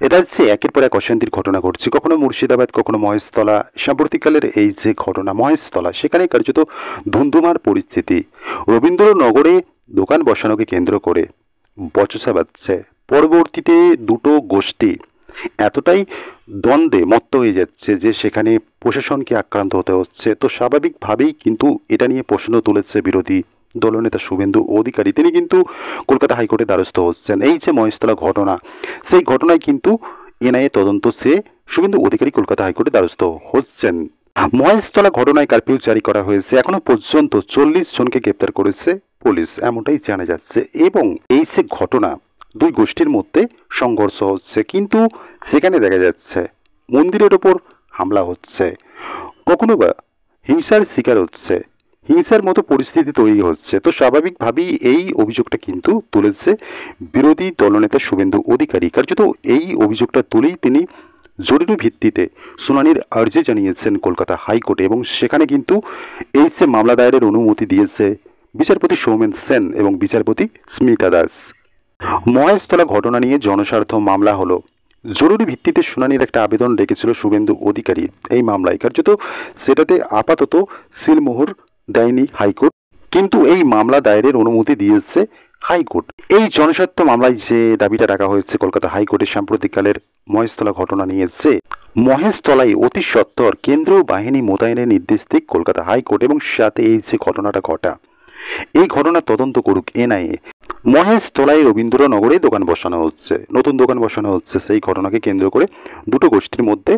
এটা হচ্ছে একের পর এক অশান্তির ঘটনা ঘটছে, কখনো মুর্শিদাবাদ, কখনো মহেশতলা। সাম্প্রতিককালের এই যে ঘটনা মহেশতলা, সেখানে কার্যত ধুন্ধুমার পরিস্থিতি। রবীন্দ্রনগরে দোকান বসানোকে কেন্দ্র করে বচসা বাজছে। পরবর্তীতে দুটো গোষ্ঠী এতটাই দ্বন্দ্বে মত্ত হয়ে যাচ্ছে যে সেখানে প্রশাসনকে আক্রান্ত হতে হচ্ছে। তো স্বাভাবিকভাবেই কিন্তু এটা নিয়ে প্রশ্ন তুলেছে বিরোধী দলনেতা শুভেন্দু অধিকারী। তিনি কিন্তু কলকাতা হাইকোর্টে দ্বারস্থ হচ্ছেন। এই যে মহেশতলা ঘটনা, সেই ঘটনায় কিন্তু এনআইএ তদন্ত চেয়ে শুভেন্দু অধিকারী কলকাতা হাইকোর্টে দ্বারস্থ হচ্ছেন। মহেশতলা ঘটনায় কারফিউ জারি করা হয়েছে। এখনো পর্যন্ত 40 জনকে গ্রেপ্তার করেছে পুলিশ, এমনটাই জানা যাচ্ছে। এবং এই যে ঘটনা, দুই গোষ্ঠীর মধ্যে সংঘর্ষ হচ্ছে, কিন্তু সেখানে দেখা যাচ্ছে মন্দিরের ওপর হামলা হচ্ছে, কখনো বা হিংসার শিকার হচ্ছে, হিংসার মতো পরিস্থিতি তৈরি হচ্ছে। তো স্বাভাবিকভাবেই এই অভিযোগটা কিন্তু তুলেছে বিরোধী দলনেতা শুভেন্দু অধিকারী। কার্যত এই অভিযোগটা তুলেই তিনি জরুরি ভিত্তিতে শুনানির আর্জি জানিয়েছেন কলকাতা হাইকোর্টে, এবং সেখানে কিন্তু এই যে মামলা দায়েরের অনুমতি দিয়েছে বিচারপতি সৌমেন সেন এবং বিচারপতি স্মিতা দাস। মহেশতলা ঘটনা নিয়ে জনস্বার্থ মামলা হলো। জরুরি ভিত্তিতে শুনানির একটা আবেদন রেখেছিল শুভেন্দু অধিকারী এই মামলায়। কার্যত সেটাতে আপাতত সিলমোহর দেয়নি হাইকোর্ট, কিন্তু এই মামলা দায়েরের অনুমতি দিয়েছে হাইকোর্ট। এই জনস্বার্থ মামলায় যে দাবিটা রাখা হয়েছে কলকাতা হাইকোর্টে সাম্প্রতিককালের মহেশতলা ঘটনা নিয়ে, যে মহেশতলায় অতি সত্বর কেন্দ্রীয় বাহিনী মোতায়েনের নির্দেশ দিক কলকাতা হাইকোর্ট, এবং সাথে এই যে ঘটনাটা ঘটা, এই ঘটনা তদন্ত করুক এনআইএ। মহেশতলায় রবীন্দ্রনগরে দোকান বসানো হচ্ছে, নতুন দোকান বসানো হচ্ছে, সেই ঘটনাকে কেন্দ্র করে দুটো গোষ্ঠীর মধ্যে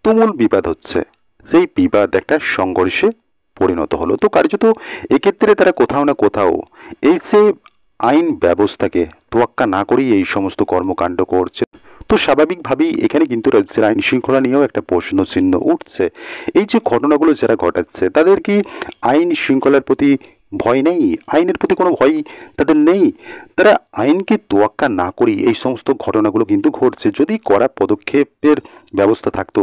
তুমুল বিবাদ হচ্ছে। সেই বিবাদ একটা সংঘর্ষে পরিণত হলো। তো কার্যত এক্ষেত্রে তারা কোথাও না কোথাও এই যে আইন ব্যবস্থাকে তোয়াক্কা না করেই এই সমস্ত কর্মকাণ্ড করছে। তো স্বাভাবিকভাবেই এখানে কিন্তু রাজ্যের আইন শৃঙ্খলা নিয়েও একটা প্রশ্ন চিহ্ন উঠছে। এই যে ঘটনাগুলো যারা ঘটাচ্ছে, তাদের কি আইন শৃঙ্খলার প্রতি ভয় নেই? আইনের প্রতি কোনো ভয় তাদের নেই? তারা আইনকে তোয়াক্কা না করেই এই সমস্ত ঘটনাগুলো কিন্তু ঘটছে। যদি কড়া পদক্ষেপের ব্যবস্থা থাকতো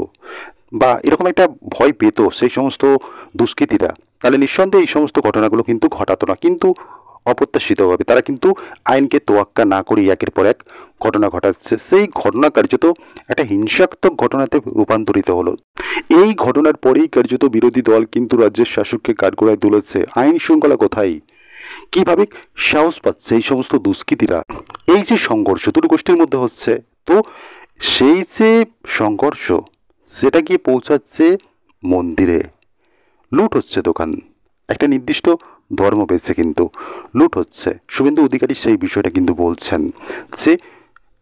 বা এরকম একটা ভয় পেত সেই সমস্ত দুষ্কৃতীরা, তাহলে নিঃসন্দেহে এই সমস্ত ঘটনাগুলো কিন্তু ঘটাতো না। কিন্তু অপ্রত্যাশিতভাবে তারা কিন্তু আইনকে তোয়াক্কা না করেই একের পর এক ঘটনা ঘটাচ্ছে। সেই ঘটনা কার্যত একটা হিংসাত্মক ঘটনাতে রূপান্তরিত হলো। এই ঘটনার পরেই কার্যত বিরোধী দল কিন্তু রাজ্যের শাসককে কাঠগড়ায় তুলেছে। আইন শৃঙ্খলা কোথায়, কিভাবে সাহস পাচ্ছে এই সমস্ত দুষ্কৃতীরা? এই যে সংঘর্ষ দুটো গোষ্ঠীর মধ্যে হচ্ছে, তো সেই যে সংঘর্ষ সেটা গিয়ে পৌঁছাচ্ছে মন্দিরে, লুট হচ্ছে দোকান, একটা নির্দিষ্ট ধর্ম বেছে কিন্তু লুট হচ্ছে। শুভেন্দু অধিকারী সেই বিষয়টা কিন্তু বলছেন যে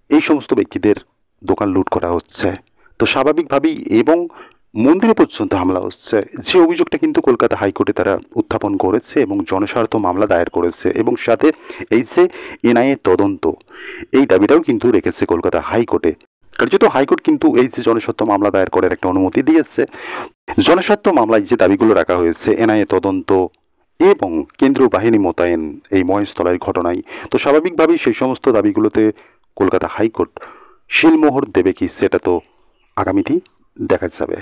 এই সমস্ত ব্যক্তিদের দোকান লুট করা হচ্ছে। তো স্বাভাবিকভাবেই এবং মন্দিরে পর্যন্ত হামলা হচ্ছে, যে অভিযোগটা কিন্তু কলকাতা হাইকোর্টে তারা উত্থাপন করেছে এবং জনস্বার্থ মামলা দায়ের করেছে, এবং সাথে এই যে এনআইএ তদন্ত, এই দাবিটাও কিন্তু রেখেছে কলকাতা হাইকোর্টে। কার্যত হাইকোর্ট কিন্তু এই যে জনস্বার্থ মামলা দায়ের করার একটা অনুমতি দিয়েছে। জনস্বার্থ মামলায় যে দাবিগুলো রাখা হয়েছে, এনআইএ তদন্ত এবং কেন্দ্রীয় বাহিনী মোতায়েন এই মহেশতলার ঘটনায়, তো স্বাভাবিকভাবেই সেই সমস্ত দাবিগুলোতে কলকাতা হাইকোর্ট শিলমোহর দেবে কি, সেটা তো আগামীতেই দেখা যাবে।